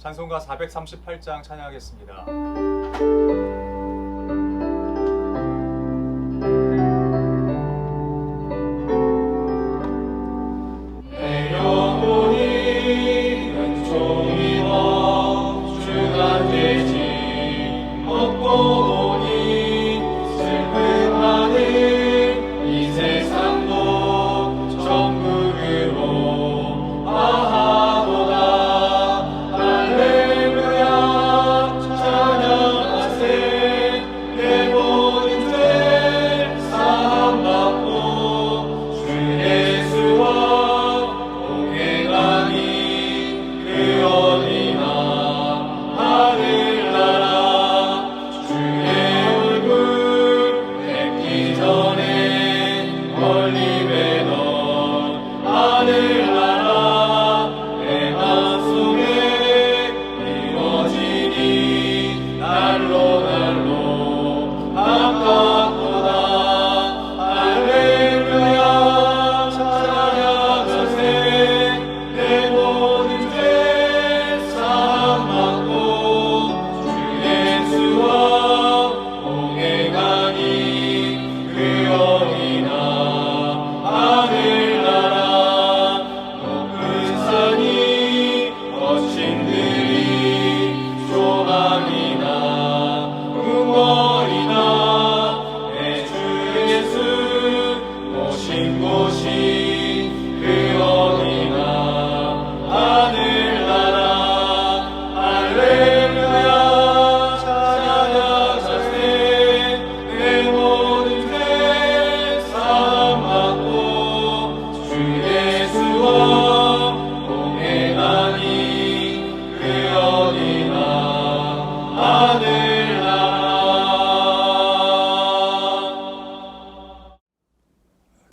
찬송가 438장 찬양하겠습니다.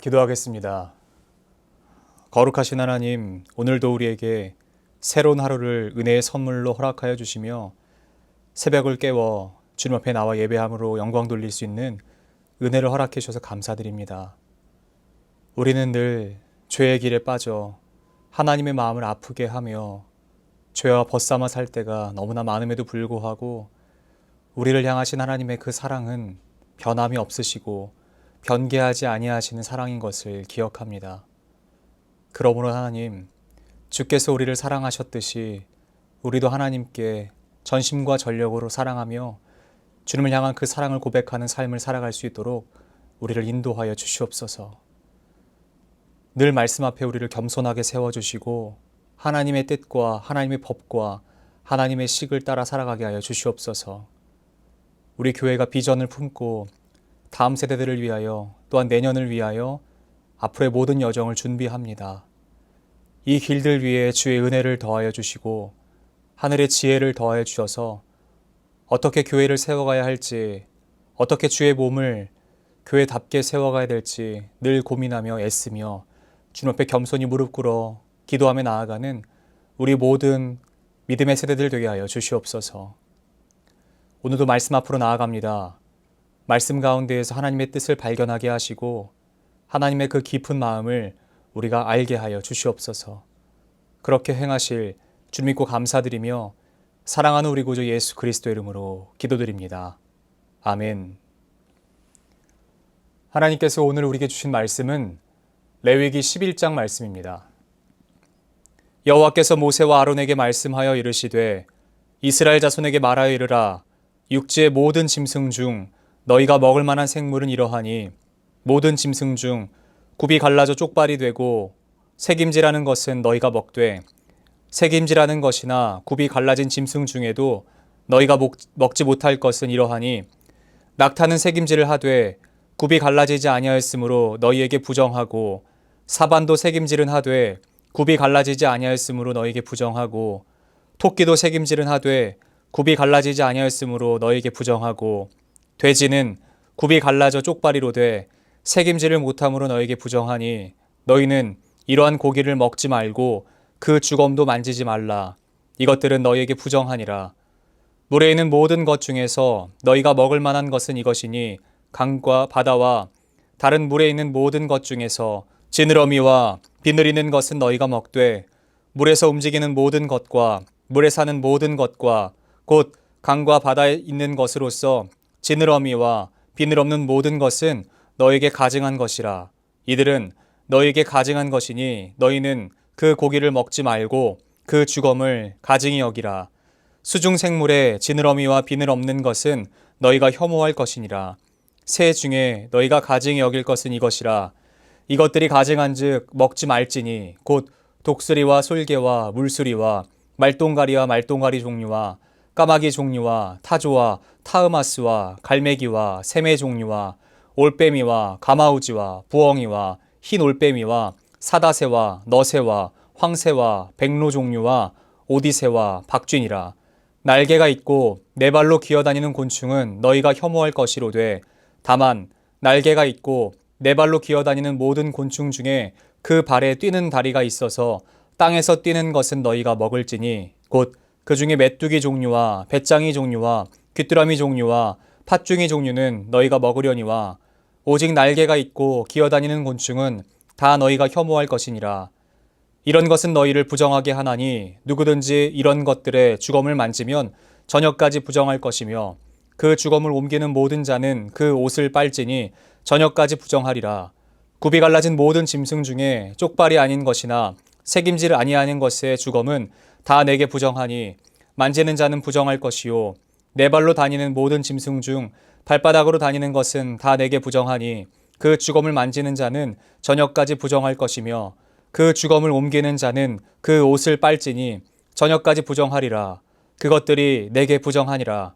기도하겠습니다. 거룩하신 하나님, 오늘도 우리에게 새로운 하루를 은혜의 선물로 허락하여 주시며 새벽을 깨워 주님 앞에 나와 예배함으로 영광 돌릴 수 있는 은혜를 허락해 주셔서 감사드립니다. 우리는 늘 죄의 길에 빠져 하나님의 마음을 아프게 하며 죄와 벗삼아 살 때가 너무나 많음에도 불구하고 우리를 향하신 하나님의 그 사랑은 변함이 없으시고 변개하지 아니하시는 사랑인 것을 기억합니다. 그러므로 하나님, 주께서 우리를 사랑하셨듯이 우리도 하나님께 전심과 전력으로 사랑하며 주님을 향한 그 사랑을 고백하는 삶을 살아갈 수 있도록 우리를 인도하여 주시옵소서. 늘 말씀 앞에 우리를 겸손하게 세워주시고 하나님의 뜻과 하나님의 법과 하나님의 식을 따라 살아가게 하여 주시옵소서. 우리 교회가 비전을 품고 다음 세대들을 위하여 또한 내년을 위하여 앞으로의 모든 여정을 준비합니다. 이 길들 위에 주의 은혜를 더하여 주시고 하늘의 지혜를 더하여 주셔서 어떻게 교회를 세워가야 할지, 어떻게 주의 몸을 교회답게 세워가야 될지 늘 고민하며 애쓰며 주님 앞에 겸손히 무릎 꿇어 기도하며 나아가는 우리 모든 믿음의 세대들 되게 하여 주시옵소서. 오늘도 말씀 앞으로 나아갑니다. 말씀 가운데에서 하나님의 뜻을 발견하게 하시고 하나님의 그 깊은 마음을 우리가 알게 하여 주시옵소서. 그렇게 행하실 주님 믿고 감사드리며 사랑하는 우리 구주 예수 그리스도의 이름으로 기도드립니다. 아멘. 하나님께서 오늘 우리에게 주신 말씀은 레위기 11장 말씀입니다. 여호와께서 모세와 아론에게 말씀하여 이르시되 이스라엘 자손에게 말하여 이르라. 육지의 모든 짐승 중 너희가 먹을 만한 생물은 이러하니 모든 짐승 중 굽이 갈라져 쪽발이 되고 새김질하는 것은 너희가 먹되 새김질하는 것이나 굽이 갈라진 짐승 중에도 너희가 먹지 못할 것은 이러하니 낙타는 새김질을 하되 굽이 갈라지지 아니하였으므로 너희에게 부정하고 사반도 새김질은 하되 굽이 갈라지지 아니하였으므로 너희에게 부정하고 토끼도 새김질은 하되 굽이 갈라지지 아니하였으므로 너희에게 부정하고 돼지는 굽이 갈라져 쪽발이로 돼 새김질을 못함으로 너에게 부정하니 너희는 이러한 고기를 먹지 말고 그 주검도 만지지 말라. 이것들은 너희에게 부정하니라. 물에 있는 모든 것 중에서 너희가 먹을 만한 것은 이것이니 강과 바다와 다른 물에 있는 모든 것 중에서 지느러미와 비늘이는 것은 너희가 먹되 물에서 움직이는 모든 것과 물에 사는 모든 것과 곧 강과 바다에 있는 것으로서 지느러미와 비늘 없는 모든 것은 너에게 가증한 것이라. 이들은 너에게 가증한 것이니 너희는 그 고기를 먹지 말고 그 주검을 가증히 여기라. 수중 생물에 지느러미와 비늘 없는 것은 너희가 혐오할 것이니라. 새 중에 너희가 가증히 여길 것은 이것이라. 이것들이 가증한즉 먹지 말지니 곧 독수리와 솔개와 물수리와 말똥가리와 말똥가리 종류와 까마귀 종류와 타조와 타으마스와 갈매기와 새매 종류와 올빼미와 가마우지와 부엉이와 흰 올빼미와 사다새와 너새와 황새와 백로 종류와 오디새와 박쥐니라. 날개가 있고 네 발로 기어다니는 곤충은 너희가 혐오할 것이로되 다만 날개가 있고 네 발로 기어다니는 모든 곤충 중에 그 발에 뛰는 다리가 있어서 땅에서 뛰는 것은 너희가 먹을지니 곧 그 중에 메뚜기 종류와 배짱이 종류와 귀뚜라미 종류와 팥중이 종류는 너희가 먹으려니와 오직 날개가 있고 기어다니는 곤충은 다 너희가 혐오할 것이니라. 이런 것은 너희를 부정하게 하나니 누구든지 이런 것들의 주검을 만지면 저녁까지 부정할 것이며 그 주검을 옮기는 모든 자는 그 옷을 빨지니 저녁까지 부정하리라. 굽이 갈라진 모든 짐승 중에 쪽발이 아닌 것이나 새김질 아니하는 것의 주검은 다 내게 부정하니 만지는 자는 부정할 것이요 네 발로 다니는 모든 짐승 중 발바닥으로 다니는 것은 다 내게 부정하니 그 주검을 만지는 자는 저녁까지 부정할 것이며 그 주검을 옮기는 자는 그 옷을 빨지니 저녁까지 부정하리라. 그것들이 내게 부정하니라.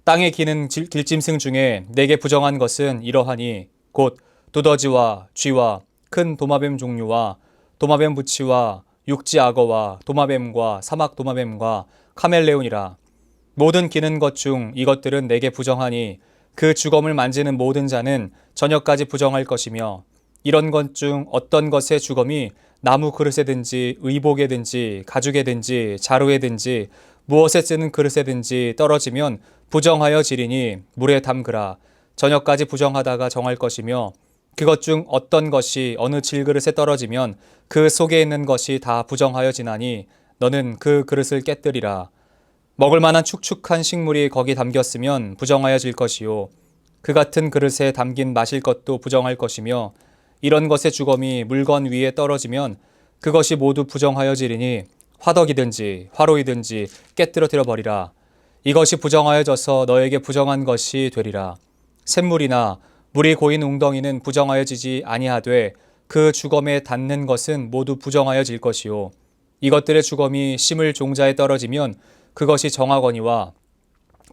땅에 기는 길짐승 중에 내게 부정한 것은 이러하니 곧 두더지와 쥐와 큰 도마뱀 종류와 도마뱀 부치와 육지 악어와 도마뱀과 사막 도마뱀과 카멜레온이라. 모든 기는 것 중 이것들은 내게 부정하니 그 주검을 만지는 모든 자는 저녁까지 부정할 것이며 이런 것 중 어떤 것의 주검이 나무 그릇에든지 의복에든지 가죽에든지 자루에든지 무엇에 쓰는 그릇에든지 떨어지면 부정하여 지리니 물에 담그라. 저녁까지 부정하다가 정할 것이며 그것 중 어떤 것이 어느 질그릇에 떨어지면 그 속에 있는 것이 다 부정하여 지나니 너는 그 그릇을 깨뜨리라. 먹을 만한 축축한 식물이 거기 담겼으면 부정하여 질 것이요 그 같은 그릇에 담긴 마실 것도 부정할 것이며 이런 것의 주검이 물건 위에 떨어지면 그것이 모두 부정하여 지리니 화덕이든지 화로이든지 깨뜨려뜨려 버리라. 이것이 부정하여져서 너에게 부정한 것이 되리라. 샘물이나 물이 고인 웅덩이는 부정하여지지 아니하되 그 주검에 닿는 것은 모두 부정하여질 것이요 이것들의 주검이 심을 종자에 떨어지면 그것이 정하거니와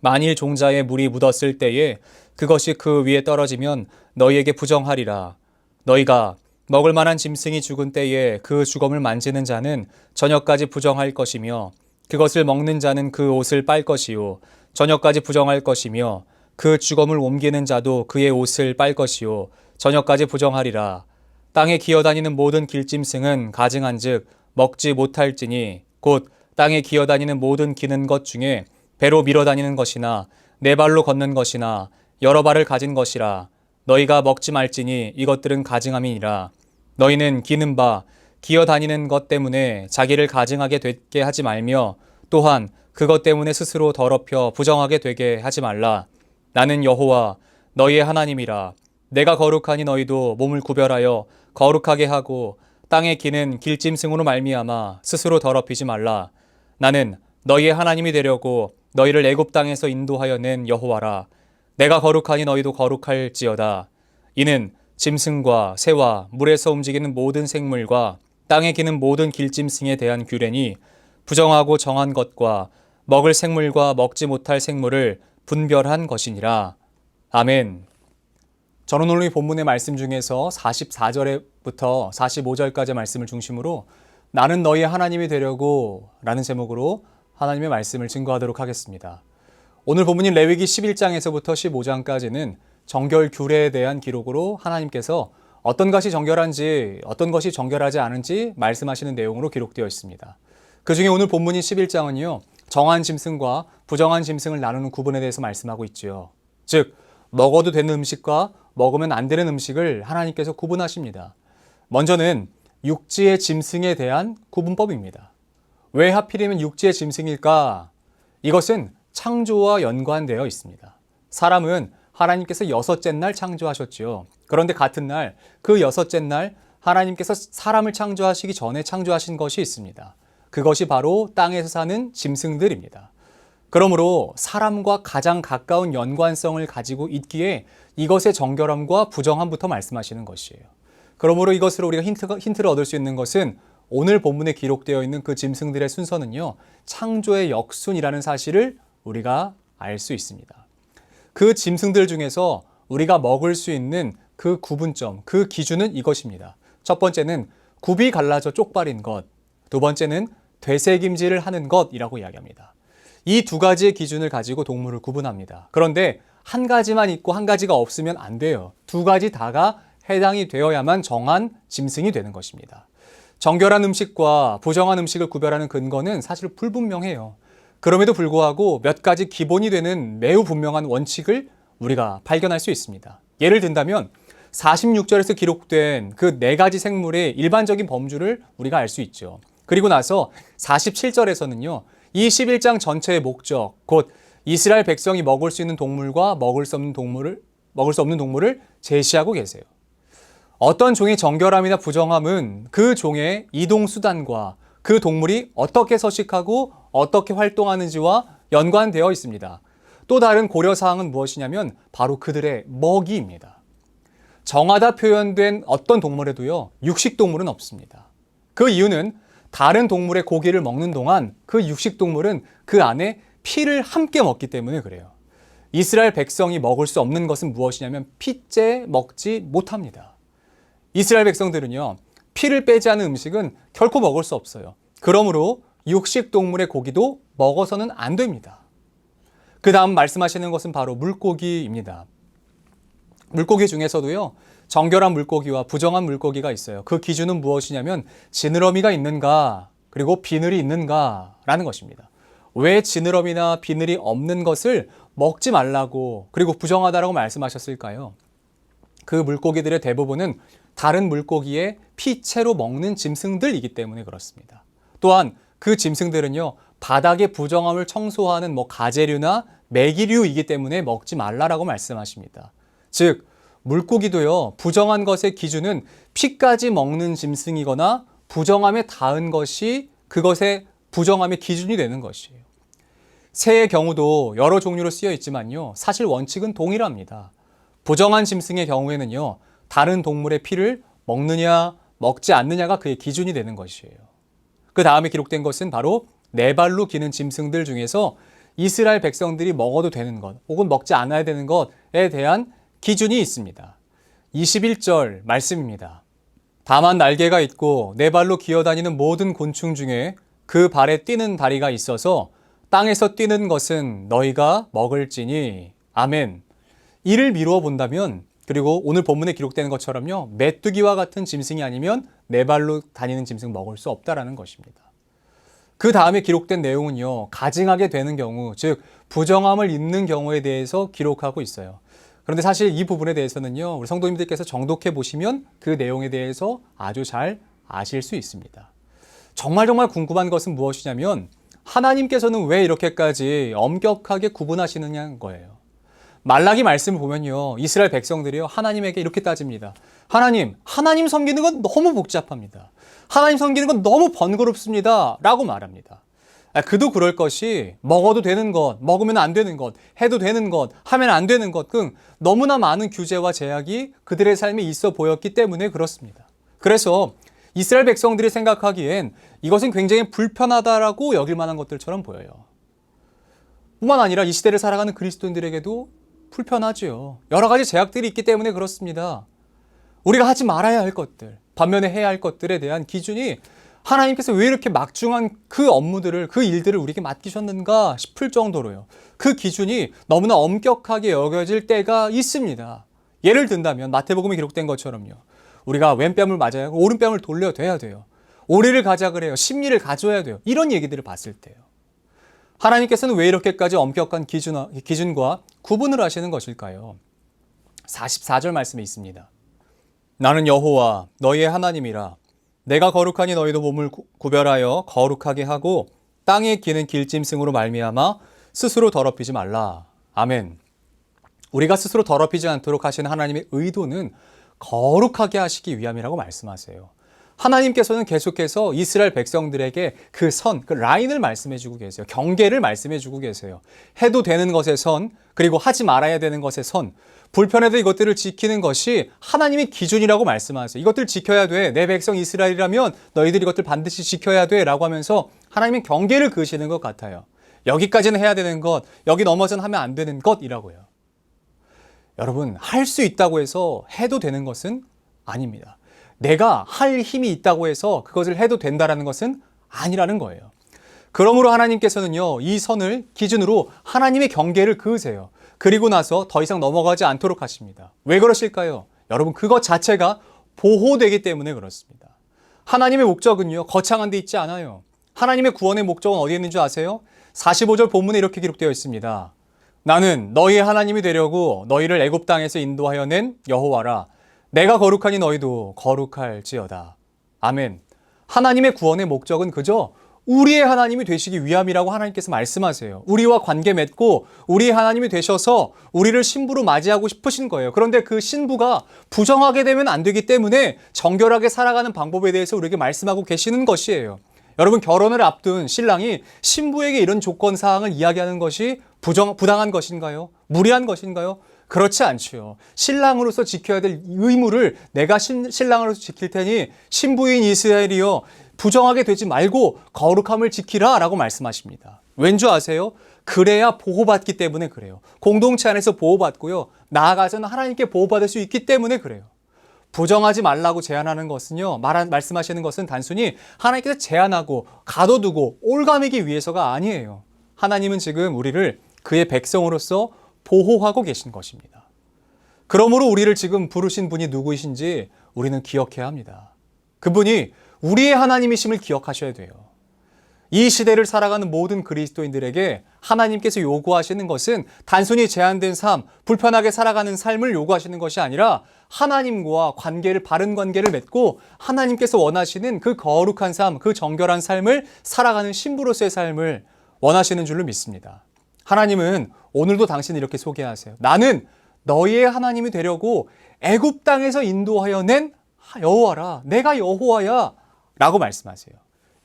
만일 종자에 물이 묻었을 때에 그것이 그 위에 떨어지면 너희에게 부정하리라. 너희가 먹을 만한 짐승이 죽은 때에 그 주검을 만지는 자는 저녁까지 부정할 것이며 그것을 먹는 자는 그 옷을 빨 것이요 저녁까지 부정할 것이며 그 주검을 옮기는 자도 그의 옷을 빨 것이요 저녁까지 부정하리라. 땅에 기어다니는 모든 길짐승은 가증한즉 먹지 못할지니 곧 땅에 기어다니는 모든 기는 것 중에 배로 밀어다니는 것이나 네 발로 걷는 것이나 여러 발을 가진 것이라. 너희가 먹지 말지니 이것들은 가증함이니라. 너희는 기는 바 기어다니는 것 때문에 자기를 가증하게 되게 하지 말며 또한 그것 때문에 스스로 더럽혀 부정하게 되게 하지 말라. 나는 여호와 너희의 하나님이라. 내가 거룩하니 너희도 몸을 구별하여 거룩하게 하고 땅에 기는 길짐승으로 말미암아 스스로 더럽히지 말라. 나는 너희의 하나님이 되려고 너희를 애굽 땅에서 인도하여 낸 여호와라. 내가 거룩하니 너희도 거룩할지어다. 이는 짐승과 새와 물에서 움직이는 모든 생물과 땅에 기는 모든 길짐승에 대한 규례니 부정하고 정한 것과 먹을 생물과 먹지 못할 생물을 분별한 것이니라. 아멘. 저는 오늘 이 본문의 말씀 중에서 44절부터 45절까지의 말씀을 중심으로 나는 너희의 하나님이 되려고 라는 제목으로 하나님의 말씀을 증거하도록 하겠습니다. 오늘 본문인 레위기 11장에서부터 15장까지는 정결 규례에 대한 기록으로 하나님께서 어떤 것이 정결한지 어떤 것이 정결하지 않은지 말씀하시는 내용으로 기록되어 있습니다. 그 중에 오늘 본문인 11장은요. 정한 짐승과 부정한 짐승을 나누는 구분에 대해서 말씀하고 있죠. 즉 먹어도 되는 음식과 먹으면 안 되는 음식을 하나님께서 구분하십니다. 먼저는 육지의 짐승에 대한 구분법입니다. 왜 하필이면 육지의 짐승일까? 이것은 창조와 연관되어 있습니다. 사람은 하나님께서 여섯째 날 창조하셨지요. 그런데 같은 날, 그 여섯째 날 하나님께서 사람을 창조하시기 전에 창조하신 것이 있습니다. 그것이 바로 땅에서 사는 짐승들입니다. 그러므로 사람과 가장 가까운 연관성을 가지고 있기에 이것의 정결함과 부정함부터 말씀하시는 것이에요. 그러므로 이것으로 우리가 힌트를 얻을 수 있는 것은 오늘 본문에 기록되어 있는 그 짐승들의 순서는요, 창조의 역순이라는 사실을 우리가 알 수 있습니다. 그 짐승들 중에서 우리가 먹을 수 있는 그 구분점, 그 기준은 이것입니다. 첫 번째는 굽이 갈라져 쪽발인 것, 두 번째는 되새김질을 하는 것이라고 이야기합니다. 이 두 가지의 기준을 가지고 동물을 구분합니다. 그런데 한 가지만 있고 한 가지가 없으면 안 돼요. 두 가지 다가 해당이 되어야만 정한 짐승이 되는 것입니다. 정결한 음식과 부정한 음식을 구별하는 근거는 사실 불분명해요. 그럼에도 불구하고 몇 가지 기본이 되는 매우 분명한 원칙을 우리가 발견할 수 있습니다. 예를 든다면 46절에서 기록된 그 네 가지 생물의 일반적인 범주를 우리가 알 수 있죠. 그리고 나서 47절에서는요. 이 11장 전체의 목적, 곧 이스라엘 백성이 먹을 수 있는 동물과 먹을 수 없는 동물을 제시하고 계세요. 어떤 종의 정결함이나 부정함은 그 종의 이동 수단과 그 동물이 어떻게 서식하고 어떻게 활동하는지와 연관되어 있습니다. 또 다른 고려사항은 무엇이냐면 바로 그들의 먹이입니다. 정하다 표현된 어떤 동물에도요, 육식동물은 없습니다. 그 이유는 다른 동물의 고기를 먹는 동안 그 육식동물은 그 안에 피를 함께 먹기 때문에 그래요. 이스라엘 백성이 먹을 수 없는 것은 무엇이냐면 피째 먹지 못합니다. 이스라엘 백성들은요, 피를 빼지 않은 음식은 결코 먹을 수 없어요. 그러므로 육식동물의 고기도 먹어서는 안 됩니다. 그 다음 말씀하시는 것은 바로 물고기입니다. 물고기 중에서도요, 정결한 물고기와 부정한 물고기가 있어요. 그 기준은 무엇이냐면 지느러미가 있는가, 그리고 비늘이 있는가라는 것입니다. 왜 지느러미나 비늘이 없는 것을 먹지 말라고, 그리고 부정하다라고 말씀하셨을까요? 그 물고기들의 대부분은 다른 물고기의 피채로 먹는 짐승들이기 때문에 그렇습니다. 또한 그 짐승들은요, 바닥의 부정함을 청소하는 가재류나 메기류이기 때문에 먹지 말라라고 말씀하십니다. 즉, 물고기도요, 부정한 것의 기준은 피까지 먹는 짐승이거나 부정함에 닿은 것이 그것의 부정함의 기준이 되는 것이에요. 새의 경우도 여러 종류로 쓰여 있지만요, 사실 원칙은 동일합니다. 부정한 짐승의 경우에는요, 다른 동물의 피를 먹느냐, 먹지 않느냐가 그의 기준이 되는 것이에요. 그 다음에 기록된 것은 바로 네 발로 기는 짐승들 중에서 이스라엘 백성들이 먹어도 되는 것, 혹은 먹지 않아야 되는 것에 대한 기준이 있습니다. 21절 말씀입니다. 다만 날개가 있고 네 발로 기어다니는 모든 곤충 중에 그 발에 뛰는 다리가 있어서 땅에서 뛰는 것은 너희가 먹을지니. 아멘. 이를 미루어 본다면, 그리고 오늘 본문에 기록되는 것처럼요, 메뚜기와 같은 짐승이 아니면 네 발로 다니는 짐승 먹을 수 없다라는 것입니다. 그 다음에 기록된 내용은요, 가증하게 되는 경우, 즉 부정함을 입는 경우에 대해서 기록하고 있어요. 그런데 사실 이 부분에 대해서는요, 우리 성도님들께서 정독해 보시면 그 내용에 대해서 아주 잘 아실 수 있습니다. 정말 궁금한 것은 무엇이냐면 하나님께서는 왜 이렇게까지 엄격하게 구분하시느냐는 거예요. 말라기 말씀을 보면요, 이스라엘 백성들이요, 하나님에게 이렇게 따집니다. 하나님 섬기는 건 너무 복잡합니다. 하나님 섬기는 건 너무 번거롭습니다. 라고 말합니다. 그도 그럴 것이 먹어도 되는 것, 먹으면 안 되는 것, 해도 되는 것, 하면 안 되는 것 등 너무나 많은 규제와 제약이 그들의 삶에 있어 보였기 때문에 그렇습니다. 그래서 이스라엘 백성들이 생각하기엔 이것은 굉장히 불편하다라고 여길 만한 것들처럼 보여요. 뿐만 아니라 이 시대를 살아가는 그리스도인들에게도 불편하지요. 여러 가지 제약들이 있기 때문에 그렇습니다. 우리가 하지 말아야 할 것들, 반면에 해야 할 것들에 대한 기준이 하나님께서 왜 이렇게 막중한 그 업무들을, 그 일들을 우리에게 맡기셨는가 싶을 정도로요. 그 기준이 너무나 엄격하게 여겨질 때가 있습니다. 예를 든다면 마태복음에 기록된 것처럼요. 우리가 왼뺨을 맞아야 하고 오른뺨을 돌려둬야 돼요. 오리를 가자 그래요. 심리를 가져야 돼요. 이런 얘기들을 봤을 때요. 하나님께서는 왜 이렇게까지 엄격한 기준과 구분을 하시는 것일까요? 44절 말씀에 있습니다. 나는 여호와 너희의 하나님이라. 내가 거룩하니 너희도 몸을 구별하여 거룩하게 하고 땅에 기는 길짐승으로 말미암아 스스로 더럽히지 말라. 아멘. 우리가 스스로 더럽히지 않도록 하시는 하나님의 의도는 거룩하게 하시기 위함이라고 말씀하세요. 하나님께서는 계속해서 이스라엘 백성들에게 그 선, 그 라인을 말씀해 주고 계세요. 경계를 말씀해 주고 계세요. 해도 되는 것의 선, 그리고 하지 말아야 되는 것의 선, 불편해도 이것들을 지키는 것이 하나님의 기준이라고 말씀하세요. 이것들 지켜야 돼. 내 백성 이스라엘이라면 너희들이 이것들 반드시 지켜야 돼. 라고 하면서 하나님의 경계를 그으시는 것 같아요. 여기까지는 해야 되는 것, 여기 넘어서는 하면 안 되는 것이라고요. 여러분, 할 수 있다고 해서 해도 되는 것은 아닙니다. 내가 할 힘이 있다고 해서 그것을 해도 된다는 것은 아니라는 거예요. 그러므로 하나님께서는요, 이 선을 기준으로 하나님의 경계를 그으세요. 그리고 나서 더 이상 넘어가지 않도록 하십니다. 왜 그러실까요? 여러분, 그것 자체가 보호되기 때문에 그렇습니다. 하나님의 목적은요, 거창한 데 있지 않아요. 하나님의 구원의 목적은 어디에 있는 줄 아세요? 45절 본문에 이렇게 기록되어 있습니다. 나는 너희의 하나님이 되려고 너희를 애굽 땅에서 인도하여 낸 여호와라. 내가 거룩하니 너희도 거룩할지어다. 아멘. 하나님의 구원의 목적은 그저 우리의 하나님이 되시기 위함이라고 하나님께서 말씀하세요. 우리와 관계 맺고 우리의 하나님이 되셔서 우리를 신부로 맞이하고 싶으신 거예요. 그런데 그 신부가 부정하게 되면 안 되기 때문에 정결하게 살아가는 방법에 대해서 우리에게 말씀하고 계시는 것이에요. 여러분, 결혼을 앞둔 신랑이 신부에게 이런 조건 사항을 이야기하는 것이 부당한 것인가요? 무리한 것인가요? 그렇지 않지요. 신랑으로서 지켜야 될 의무를 내가 신랑으로서 지킬 테니 신부인 이스라엘이여 부정하게 되지 말고 거룩함을 지키라 라고 말씀하십니다. 왠 줄 아세요? 그래야 보호받기 때문에 그래요. 공동체 안에서 보호받고요. 나아가서는 하나님께 보호받을 수 있기 때문에 그래요. 부정하지 말라고 제안하는 것은요, 말씀하시는 것은 단순히 하나님께서 제안하고 가둬두고 올가매기 위해서가 아니에요. 하나님은 지금 우리를 그의 백성으로서 보호하고 계신 것입니다. 그러므로 우리를 지금 부르신 분이 누구이신지 우리는 기억해야 합니다. 그분이 우리의 하나님이심을 기억하셔야 돼요. 이 시대를 살아가는 모든 그리스도인들에게 하나님께서 요구하시는 것은 단순히 제한된 삶, 불편하게 살아가는 삶을 요구하시는 것이 아니라 하나님과 바른 관계를 맺고 하나님께서 원하시는 그 거룩한 삶, 그 정결한 삶을 살아가는 신부로서의 삶을 원하시는 줄로 믿습니다. 하나님은 오늘도 당신을 이렇게 소개하세요. 나는 너희의 하나님이 되려고 애굽 땅에서 인도하여 낸 여호와라. 내가 여호와야 라고 말씀하세요.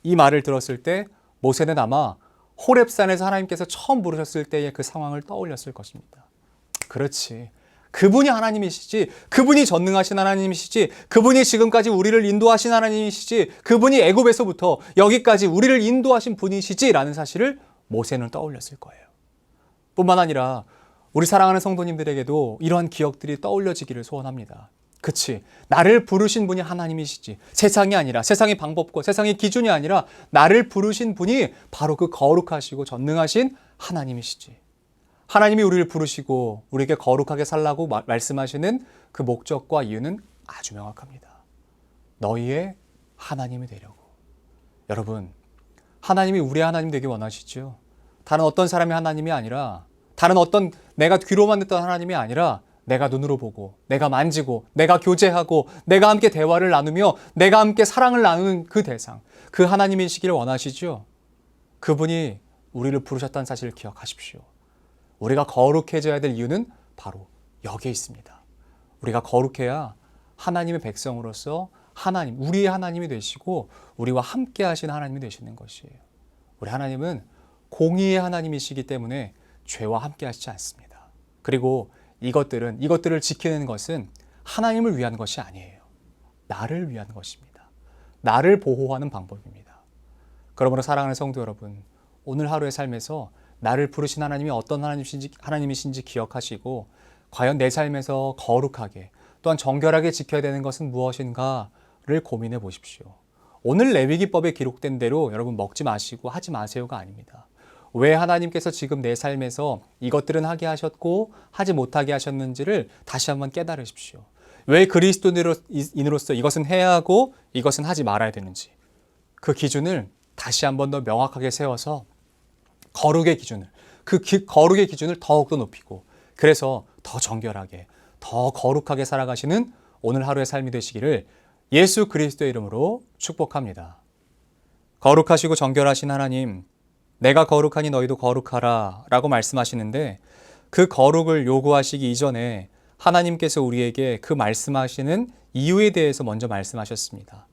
이 말을 들었을 때 모세는 아마 호렙산에서 하나님께서 처음 부르셨을 때의 그 상황을 떠올렸을 것입니다. 그렇지. 그분이 하나님이시지. 그분이 전능하신 하나님이시지. 그분이 지금까지 우리를 인도하신 하나님이시지. 그분이 애굽에서부터 여기까지 우리를 인도하신 분이시지 라는 사실을 모세는 떠올렸을 거예요. 뿐만 아니라 우리 사랑하는 성도님들에게도 이러한 기억들이 떠올려지기를 소원합니다. 그치, 나를 부르신 분이 하나님이시지. 세상이 아니라, 세상의 방법과 세상의 기준이 아니라 나를 부르신 분이 바로 그 거룩하시고 전능하신 하나님이시지. 하나님이 우리를 부르시고 우리에게 거룩하게 살라고 말씀하시는 그 목적과 이유는 아주 명확합니다. 너희의 하나님이 되려고. 여러분, 하나님이 우리의 하나님 되기 원하시죠? 다른 어떤 사람의 하나님이 아니라, 다른 어떤 내가 귀로만 듣던 하나님이 아니라 내가 눈으로 보고, 내가 만지고, 내가 교제하고, 내가 함께 대화를 나누며, 내가 함께 사랑을 나누는 그 대상, 그 하나님이시기를 원하시죠? 그분이 우리를 부르셨다는 사실을 기억하십시오. 우리가 거룩해져야 될 이유는 바로 여기에 있습니다. 우리가 거룩해야 하나님의 백성으로서 하나님, 우리의 하나님이 되시고 우리와 함께 하신 하나님이 되시는 것이에요. 우리 하나님은 공의의 하나님이시기 때문에 죄와 함께 하시지 않습니다. 그리고 이것들을 지키는 것은 하나님을 위한 것이 아니에요. 나를 위한 것입니다. 나를 보호하는 방법입니다. 그러므로 사랑하는 성도 여러분, 오늘 하루의 삶에서 나를 부르신 하나님이 어떤 하나님이신지 기억하시고, 과연 내 삶에서 거룩하게 또한 정결하게 지켜야 되는 것은 무엇인가를 고민해 보십시오. 오늘 레위기법에 기록된 대로 여러분 먹지 마시고 하지 마세요가 아닙니다. 왜 하나님께서 지금 내 삶에서 이것들은 하게 하셨고 하지 못하게 하셨는지를 다시 한번 깨달으십시오. 왜 그리스도인으로서 이것은 해야 하고 이것은 하지 말아야 되는지, 그 기준을 다시 한번 더 명확하게 세워서 거룩의 기준을, 거룩의 기준을 더욱더 높이고, 그래서 더 정결하게, 더 거룩하게 살아가시는 오늘 하루의 삶이 되시기를 예수 그리스도의 이름으로 축복합니다. 거룩하시고 정결하신 하나님, 내가 거룩하니 너희도 거룩하라 라고 말씀하시는데 그 거룩을 요구하시기 이전에 하나님께서 우리에게 그 말씀하시는 이유에 대해서 먼저 말씀하셨습니다.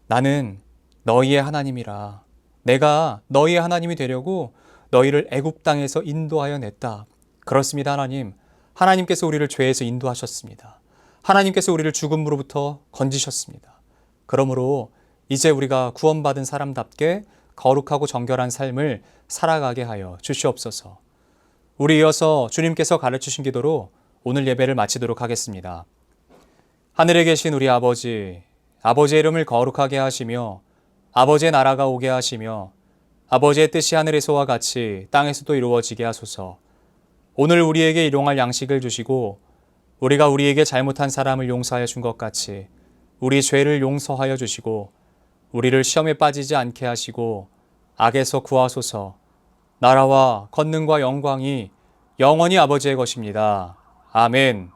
나는 너희의 하나님이라. 내가 너희의 하나님이 되려고 너희를 애굽 땅에서 인도하여 냈다. 그렇습니다, 하나님. 하나님께서 우리를 죄에서 인도하셨습니다. 하나님께서 우리를 죽음으로부터 건지셨습니다. 그러므로 이제 우리가 구원받은 사람답게 거룩하고 정결한 삶을 살아가게 하여 주시옵소서. 우리 이어서 주님께서 가르치신 기도로 오늘 예배를 마치도록 하겠습니다. 하늘에 계신 우리 아버지, 아버지의 이름을 거룩하게 하시며 아버지의 나라가 오게 하시며 아버지의 뜻이 하늘에서와 같이 땅에서도 이루어지게 하소서. 오늘 우리에게 일용할 양식을 주시고 우리가 우리에게 잘못한 사람을 용서하여 준 것 같이 우리 죄를 용서하여 주시고 우리를 시험에 빠지지 않게 하시고 악에서 구하소서. 나라와 권능과 영광이 영원히 아버지의 것입니다. 아멘.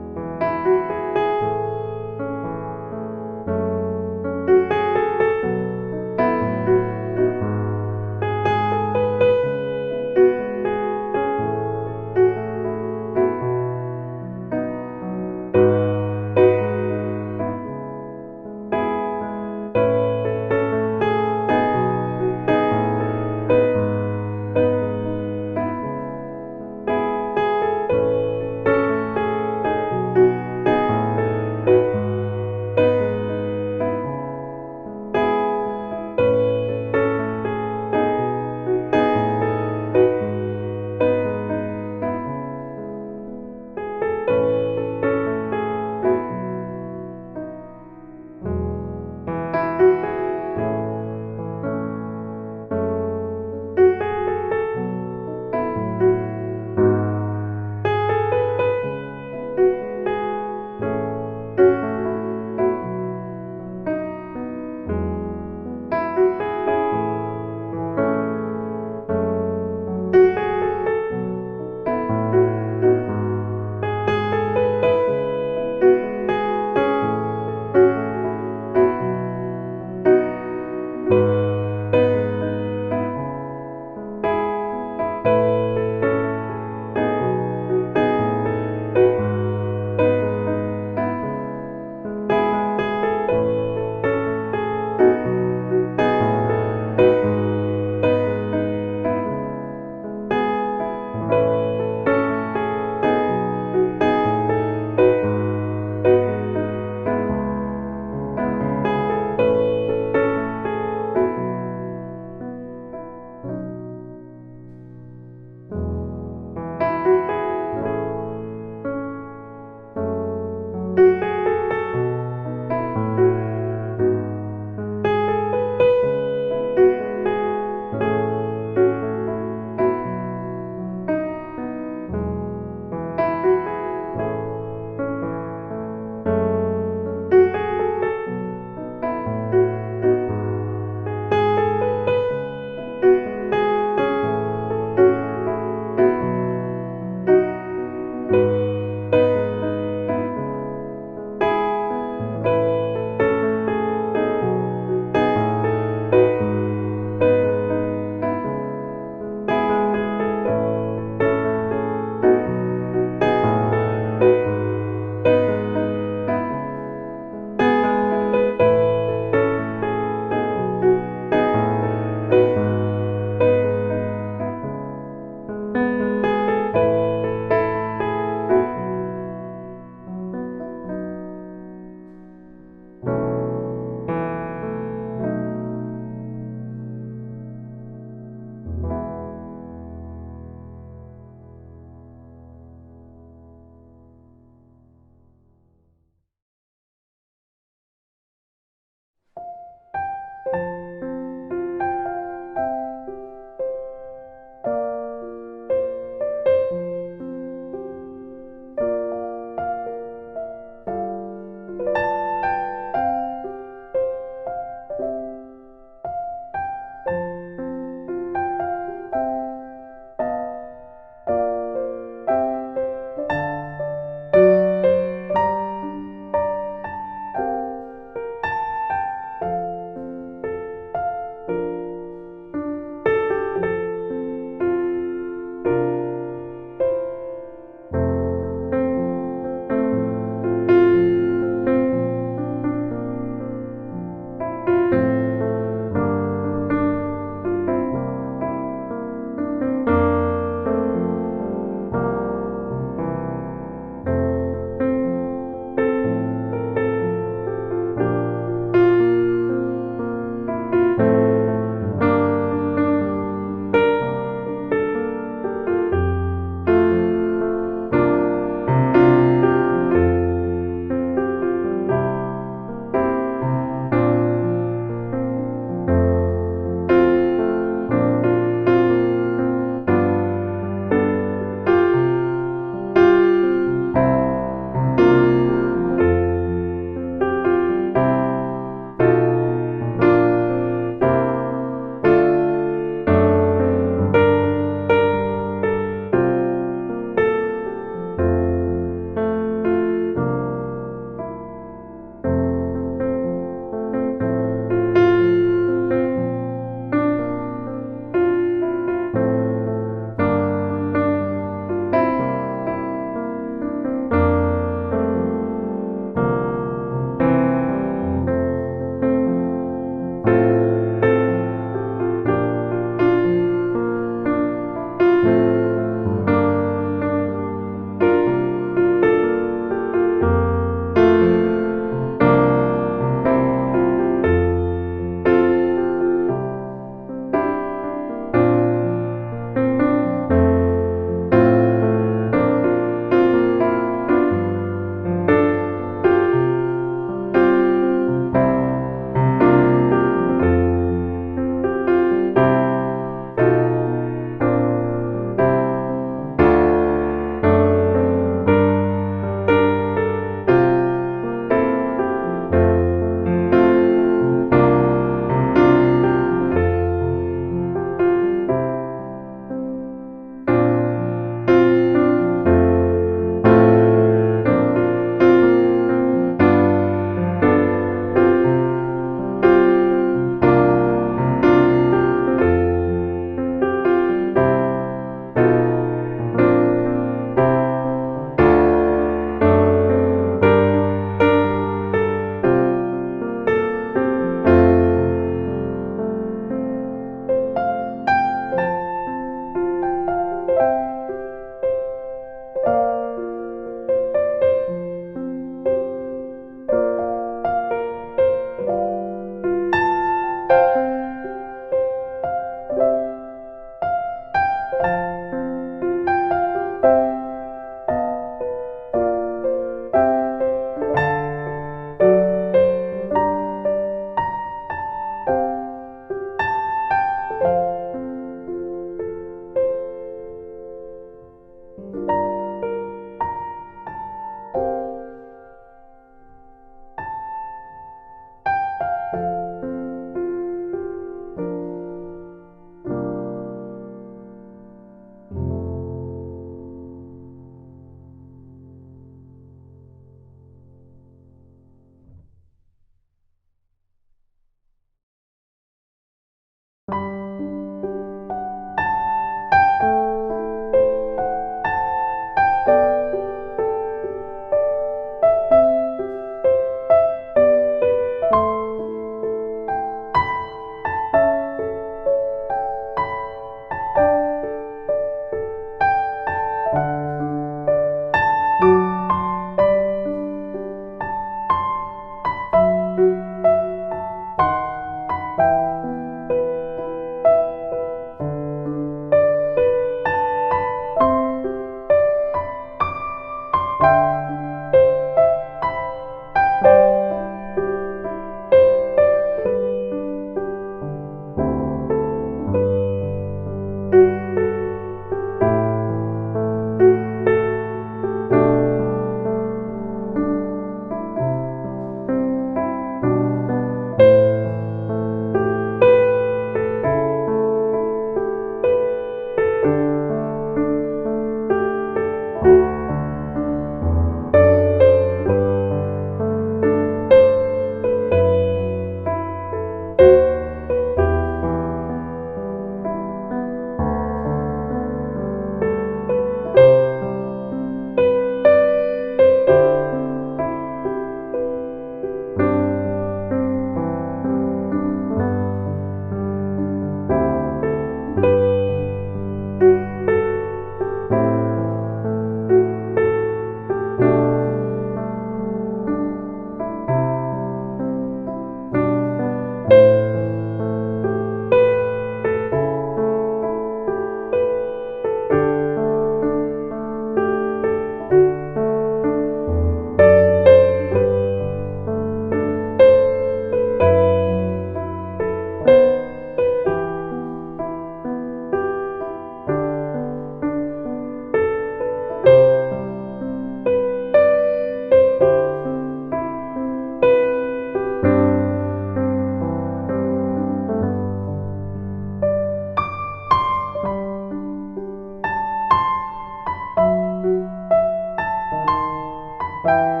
주님.